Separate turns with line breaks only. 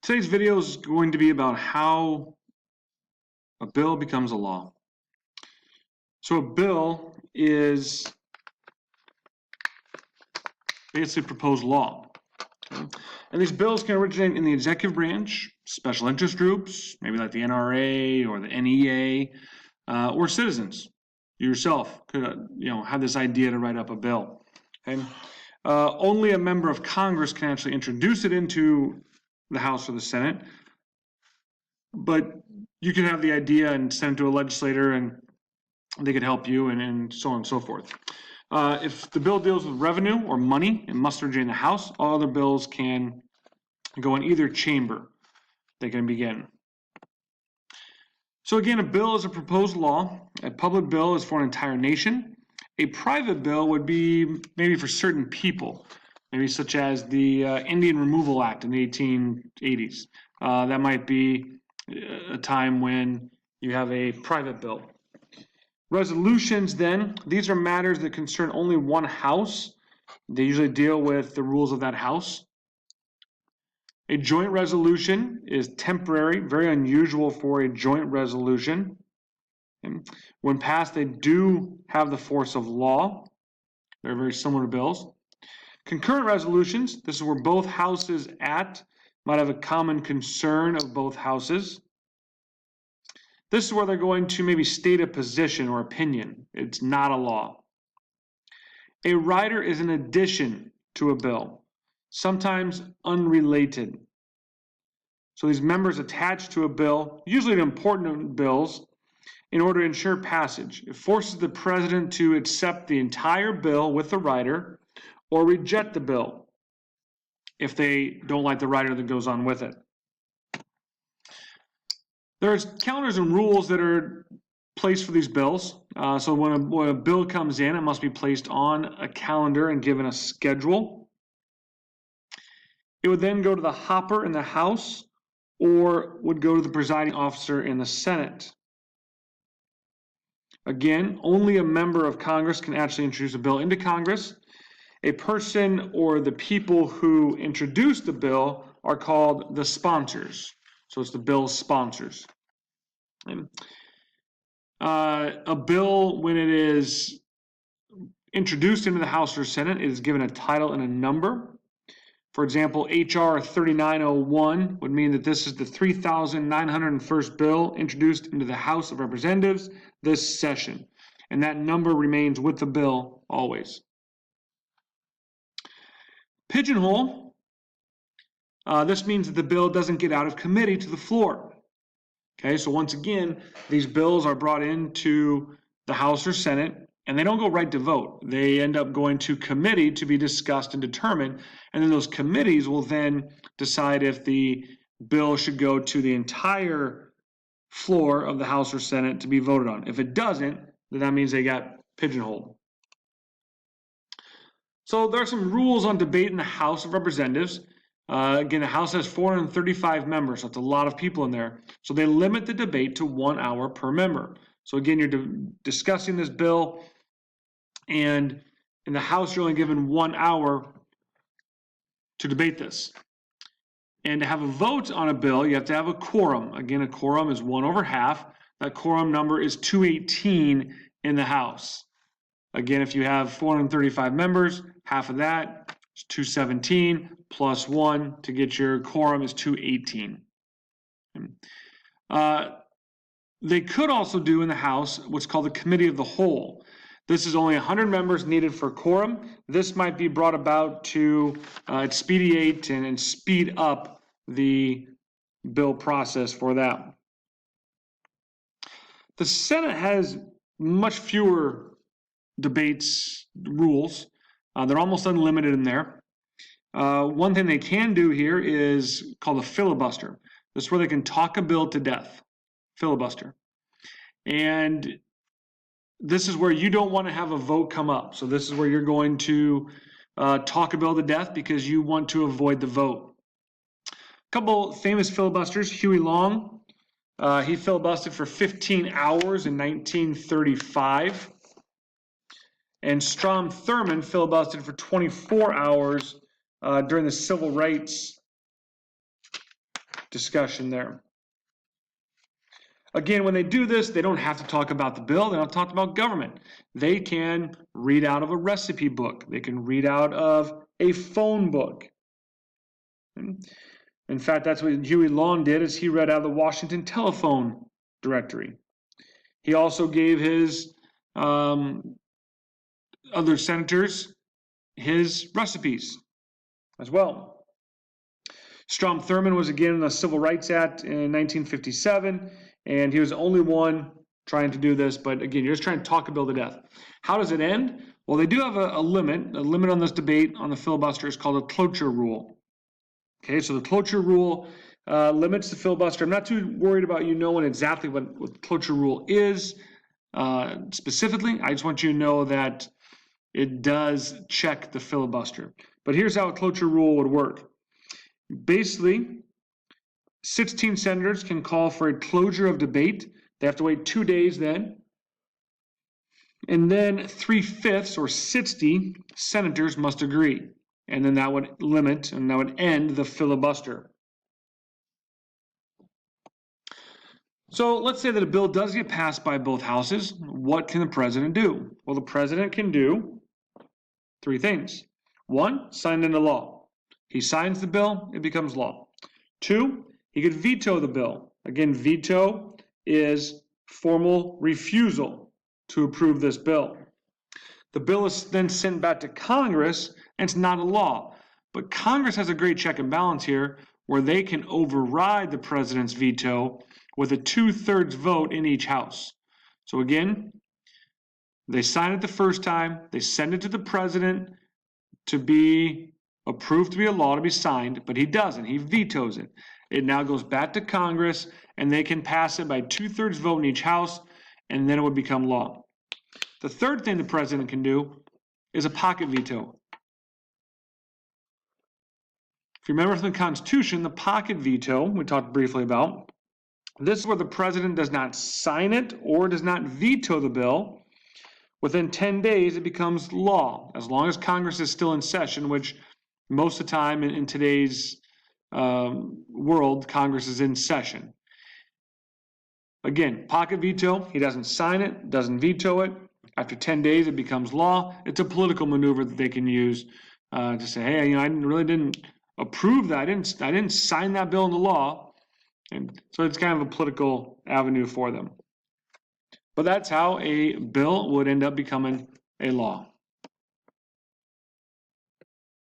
Today's video is going to be about how a bill becomes a law. So a bill is basically proposed law. And these bills can originate in the executive branch, special interest groups, maybe like the NRA or the NEA, or citizens. You yourself could have this idea to write up a bill. Okay? Only a member of Congress can actually introduce it into the House or the Senate, but you can have the idea and send it to a legislator and they could help you and so on and so forth. If the bill deals with revenue or money, it must originate in the House. All other bills can go in either chamber. They can begin. So again, a bill is a proposed law. A public bill is for an entire nation. A private bill would be maybe for certain people, maybe such as the Indian Removal Act in the 1880s. That might be a time when you have a private bill. Resolutions, then, these are matters that concern only one house. They usually deal with the rules of that house. A joint resolution is temporary, very unusual for a joint resolution. When passed, they do have the force of law. They're very similar to bills. Concurrent resolutions, this is where both houses might have a common concern of both houses. This is where they're going to maybe state a position or opinion. It's not a law. A rider is an addition to a bill, sometimes unrelated. So these members attached to a bill, usually to important bills, in order to ensure passage. It forces the president to accept the entire bill with the rider or reject the bill if they don't like the rider that goes on with it. There's calendars and rules that are placed for these bills. So when a bill comes in, it must be placed on a calendar and given a schedule. It would then go to the hopper in the House or would go to the presiding officer in the Senate. Again, only a member of Congress can actually introduce a bill into Congress. A person or the people who introduce the bill are called the sponsors. So it's the bill's sponsors. A bill, when it is introduced into the House or Senate, is given a title and a number. For example, H.R. 3901 would mean that this is the 3,901st bill introduced into the House of Representatives this session. And that number remains with the bill always. Pigeonhole. This means that the bill doesn't get out of committee to the floor. Okay, so once again, these bills are brought into the House or Senate, and they don't go right to vote. They end up going to committee to be discussed and determined, and then those committees will then decide if the bill should go to the entire floor of the House or Senate to be voted on. If it doesn't, then that means they got pigeonholed. So there are some rules on debate in the House of Representatives. Again, the House has 435 members. That's a lot of people in there. So they limit the debate to 1 hour per member. So again, you're discussing this bill, and in the House, you're only given 1 hour to debate this. And to have a vote on a bill, you have to have a quorum. Again, a quorum is 1 over half. That quorum number is 218 in the House. Again, if you have 435 members, half of that is 217 plus 1 to get your quorum is 218. They could also do in the House what's called the Committee of the Whole. This is only 100 members needed for quorum. This might be brought about to expedite and speed up the bill process for that. The Senate has much fewer debates rules. They're almost unlimited in there. One thing they can do here is called a filibuster. This is where they can talk a bill to death. Filibuster. And this is where you don't want to have a vote come up. So this is where you're going to talk a bill to death because you want to avoid the vote. A couple famous filibusters. Huey Long, he filibustered for 15 hours in 1935. And Strom Thurmond filibustered for 24 hours during the Civil Rights discussion there. Again, when they do this, they don't have to talk about the bill. They don't talk about government. They can read out of a recipe book. They can read out of a phone book. In fact, that's what Huey Long did, is he read out of the Washington telephone directory. He also gave his other senators his recipes as well. Strom Thurmond was again in the Civil Rights Act in 1957, and he was the only one trying to do this, but again, you're just trying to talk a bill to death. How does it end? Well, they do have a limit. A limit on this debate on the filibuster is called a cloture rule. Okay, so the cloture rule limits the filibuster. I'm not too worried about you knowing exactly what the cloture rule is specifically. I just want you to know that it does check the filibuster. But here's how a cloture rule would work. Basically, 16 senators can call for a closure of debate. They have to wait 2 days then. And then 3/5 or 60 senators must agree. And then that would limit and that would end the filibuster. So let's say that a bill does get passed by both houses. What can the president do? Well, the president can do 3 things. 1, sign into law. He signs the bill, it becomes law. 2, he could veto the bill. Again, veto is formal refusal to approve this bill. The bill is then sent back to Congress, and it's not a law. But Congress has a great check and balance here where they can override the president's veto with a 2/3 vote in each house. So again, they sign it the first time, they send it to the president to be approved to be a law, to be signed, but he doesn't. He vetoes it. It now goes back to Congress, and they can pass it by 2/3 vote in each house, and then it would become law. The third thing the president can do is a pocket veto. If you remember from the Constitution, the pocket veto, we talked briefly about, this is where the president does not sign it or does not veto the bill. Within 10 days, it becomes law, as long as Congress is still in session, which most of the time in today's world, Congress is in session. Again, pocket veto, he doesn't sign it, doesn't veto it. After 10 days, it becomes law. It's a political maneuver that they can use to say, hey, I really didn't approve that. I didn't sign that bill into law. And so it's kind of a political avenue for them. But that's how a bill would end up becoming a law.